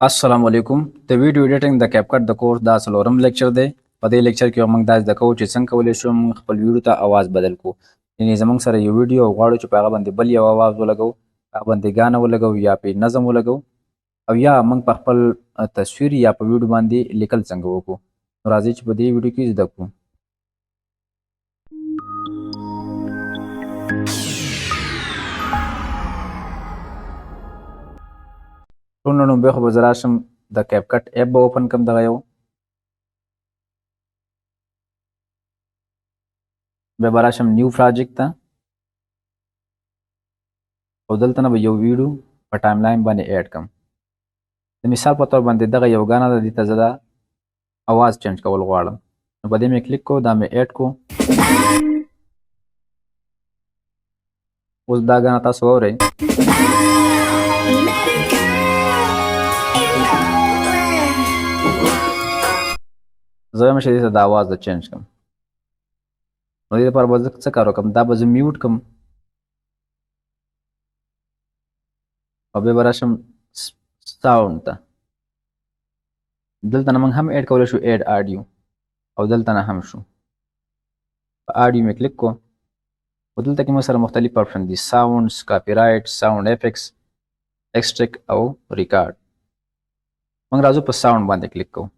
السلام علیکم د ویډیو ایډیټینګ د کیپ کټ د کورس دا څلورم لیکچر دی. په دې لیکچر کې موږ دا زده کوو چې څنګه کولی شو موږ خپل ویډیو ته اواز بدل کړو. یعنې زموږ سره یو ویډیو غواړو چې په هغه باندې بل یو اواز ولګو، هغه باندې ګانه ولګو یا پې نظم ولګو، او یا موږ په خپل تصویر یا په ویډیو باندې لیکل څنګه وکړو. نو راځئ چې په دې ویډیو کې زده کړو. ټول نو لومبۍ خو به زه راشم د کیپ کټ ایپ به اوپن کړم دغه یو. بیا به راشم نیو پراجیکټ ته او دلته نه به یو ویډیو په ټایم لاین باندې ایډ کړم. د مثال په طور باندې دغه یو ګانه ده، دې ته زه دا اواز چینج کول غواړم. نو په دې مې کلیک کو، دا مې ایډ کو. اوس دا ګانه تاسو واورئ. زه وایم چې دې ته دا اواز د چینج کړم. نو دې لپاره به زه څه کار وکړم، دا به زه میوټ کړم او بیا به راشم ساوند ته. دلته نه موږ هم ایډ کولی شو ایډ آډیو، او دلته نه هم شو. په آډیو مې کلیک کو او دلته کې موږ سره مختلف آپشن دي: ساوندز، کاپی رایټ، ساوند افیکس، ایکسټریک او ریکارډ. موږ راځو په ساوند باندې کلیک کوو.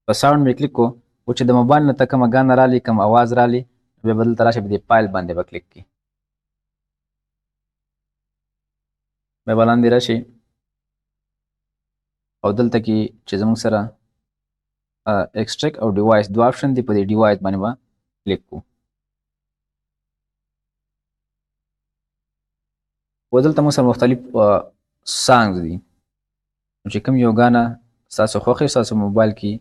په ساوند مې کلیک کو او چې د موبایل نه ته کومه ګانه رالي، کوم اواز رالي، بیا به دلته راشي، په دې فایل باندې به کلیک کړي. بیا به لاندې راشي او دلته کې چې زموږ سره ایکسټریک او ډیوایس دوه آپشن دي، په دې ډیوایس باندې به کلیک کوو. او دلته موږ سره مختلف سانګز دي. چې کوم یو ګانه ستاسو خوښ وي، ستاسو موبایل کې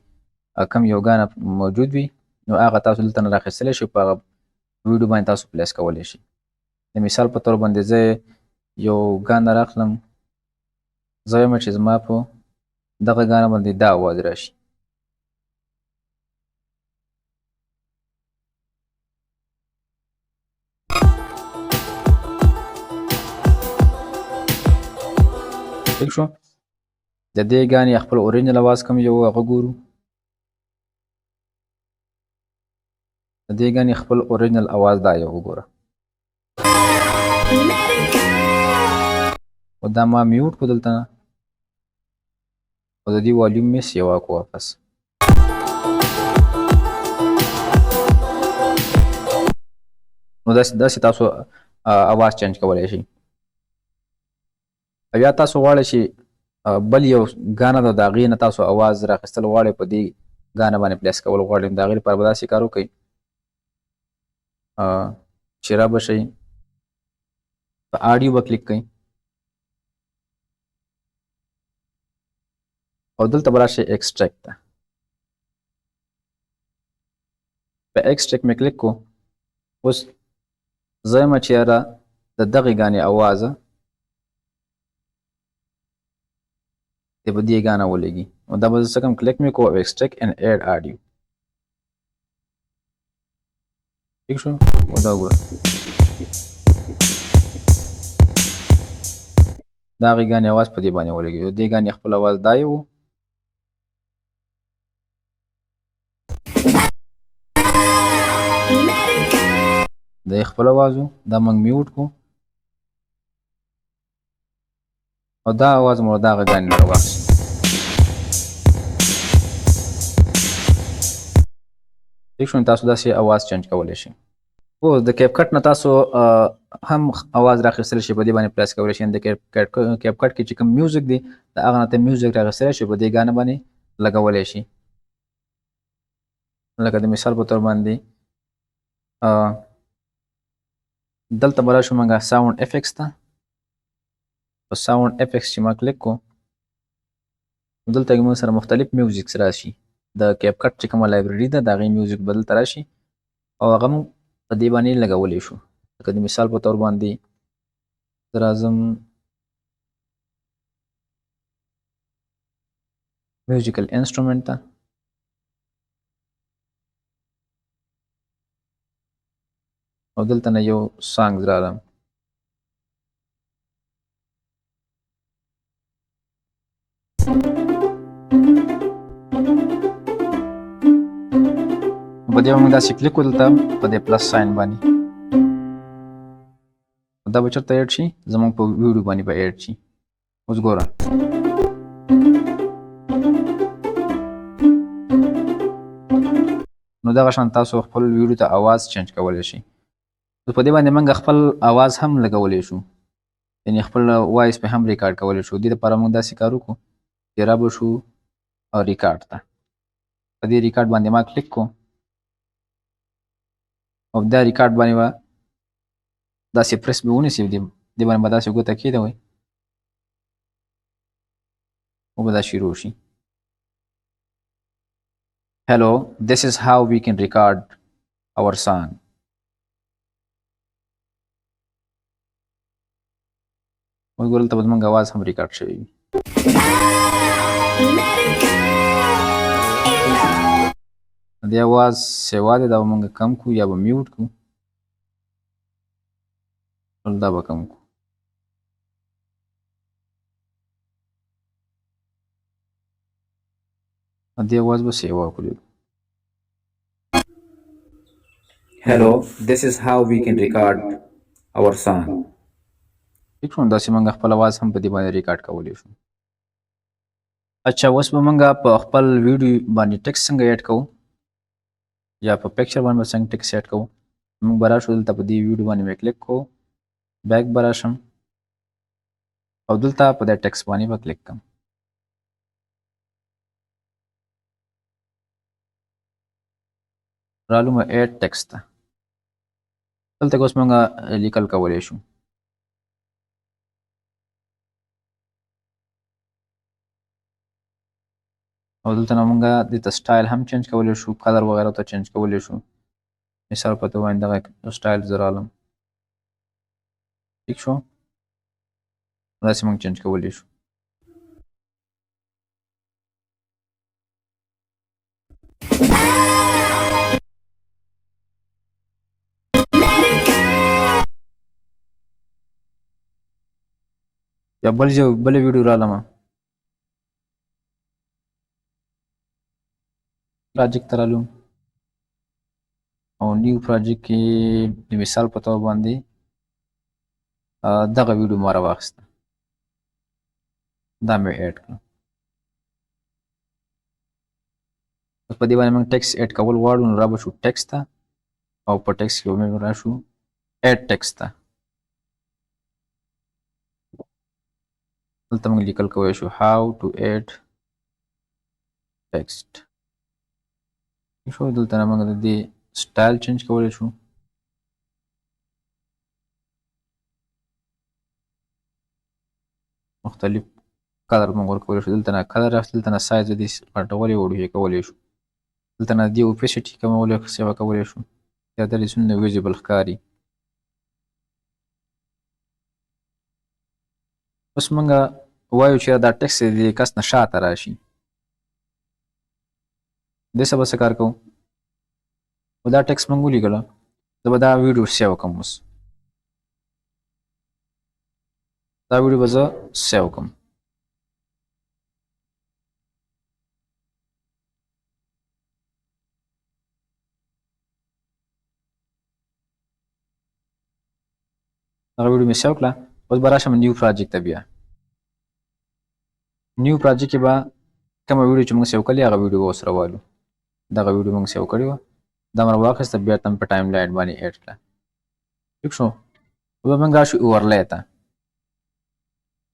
کوم یو ګانه موجود وي، نو هغه تاسو دلته نه راخیستلی شئ، په هغه ویډیو باندې تاسو پلیس کولی شئ. د مثال په طور باندې زه یو ګانه راخلم، زه وایم چې زما په دغه ګانه باندې دا اواز راشي. ټیک شو. د دې ګانې خپل اورجنل اواز کوم یو هغه ګورو. د دې ګانې خپل اورجنل اواز دا یو وګوره. او دا ما میوټ کو دلته نه، او د دې والیوم مې سیوا کو واپس. نو داسې تاسو اواز چینج کولی شئ. او یا تاسو غواړئ چې بل یو ګانه ده، د هغې نه تاسو اواز راخیستل غواړئ، په دې ګانه باندې پلیس کول غواړئ، د هغې لپاره به داسې کار وکئ چې را به شئ، په آډیو به کلیک کئ او دلته به راشئ ایکسټریک ته. په ایکسټریک مې کلیک کو. اوس زه یم چې یاره د دغې ګانې اوازه دې په دې ګانه ولګي. نو دا به زه څه کوم، کلیک مې کو او ایکسټریک اینډ ایډ آډیو. ٹھیک شو. او دا وګوره، د هغې ګانې اواز په دې باندې ولګي. د دې ګانې خپل اواز دا یو و. د یې خپل اواز و، دا موږ میوټ کو او دا اواز مو د هغه ګانې نه راواخیست. ٹھیک شو. تاسو داسې اواز چینج کولی شئ. اوس د کیپ کټ نه تاسو هم اواز راخیستلی شئ، په دې باندې پلیس کولی شئ. د کیپ کټ کې چې کوم میوزیک دی، د هغه نه ته میوزیک راخیستلی شئ، په دې ګانه باندې لګولی شئ. لکه د مثال په طور باندې دلته به راشو موږ ساوند افیکس ته. په ساوند افیکس چې ما کلیک کو، دلته کې موږ سره مختلف میوزیکس راشي. د کیپ کټ چې کومه لایبرري ده، د هغې میوزیک به دلته راشي او هغه موږ په دې باندې لګولی شو. لکه د مثال په طور باندې زه راځم میوزیکل انسټرومنټ ته او دلته نه یو سانګز رالم. په دې موږ داسې کلیک وکړو دلته په دې پلس ساين باندې دا به چېرته ایډ شي زموږ په ویډیو باندې به ایډ شي اوس ګوره نو دغه شان تاسو خپل ویډیو ته आवाज چینج کولی شئ په دې باندې موږ خپل आवाज هم لګولی شو یعنې خپل وایس په هم ریکارډ کولی شو دې لپاره موږ داسې کار وکړو چې رابه شو ریکارډ ته په دې ریکارډ باندې ما کلیک کو او دا ریکارډ باندې به داسې پریس به ونیسي دې باندې به داسې ګوته کېدوئ او به دا شروع شي Hello, this is how we can record our song. اوس ګورئ دلته به زموږ اواز هم ریکارډ شوی وي دې اواز سیوا دی دا به موږ کم کړو یا به میوټ کړو دا به کم کړو دې اواز به سیوا کړو Hello, this is how we can record our song. ٹھیک شو داسې موږ خپل اواز هم په دې باندې ریکارډ کولی شو اچھا اوس به موږ په خپل ویډیو باندې ټیکس څنګه ایډ کوو یا په پکچر باندې به څنګه ټیکس ایډ کوو موږ به راشو دلته په دې ویډیو باندې به کلیک کوو بیک به راشم او دلته په دې ټیکس باندې به کلیک کوم رالو مې ایډ ټیکس ته دلته اوس موږ لیکل کولی شو او دلته نه موږ دې ته سټایل هم چینج کولی شو کلر وغیره ته چینج کولی شو مثال په توګه باندې دغه سټایل زه رالم ٹھیک شو داسې موږ چینج کولی شو یا بله ویډیو رالمه پراجیکټ ته رالو او نیو پراجیکټ کې د مثال په توګه باندې دغه ویډیو ما راواخیسته دا مې ایډ کړه اوس په دې باندې موږ ټیکس ایډ کول غواړو نو را به شو ټیکس ته او په ټیکس کې به موږ راشو ایډ ټیکس ته دلته موږ لیکل کولی شو how to add text شو دلته نه موږ د دې سټایل چینج کولی شو مختلف کلر موږ ورکولی شو دلته نه کلر راځي دلته نه سایز د دې غټولی وړوکی کولی شو دلته نه د دې اوپیسټي کمولی سیوا کولی شو یا دلې څومره ویزیبل ښکاري اوس موږ وایو چې دا ټیکس د دې کس نه شاته راشي دې څه به څه کار کوو او دا ټیکس موږ ولیکله زه به دا ویډیو سیو کړم اوس دا ویډیو به زه سیو کړم دغه ویډیو مې سیو کړه اوس به راشم نیو پراجیکټ ته بیا نیو پراجیکټ کې به کومه ویډیو چې موږ سیو کړې هغه ویډیو به ورسره والو دغه ویډیو موږ سیو کړې وه دا مې راواخیسته بېرته مې په ټایم لاین باندې ایډ کړه ټیک شو اوس به موږ راشو اوورلی ته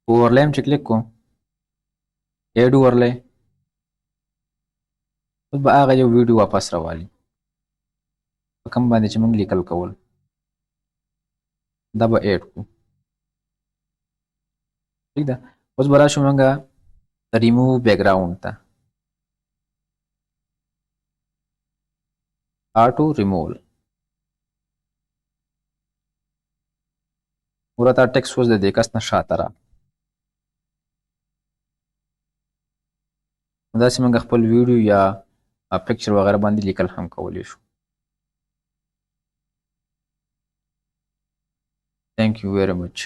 اوورلی هم چې کلیک کړو ایډ اوورلی اوس به هغه یو ویډیو واپس راوالي په کوم باندې چې موږ لیکل کول دا به ایډ کړو ٹھیک ده اوس به راشو موږ ریموو بیکګراوند ته آټو ریموول ورته ټیکس اوس د دې کس نه شاته را داسې موږ خپل ویډیو یا پکچر وغیره باندې لیکل هم کولی شو Thank you very much.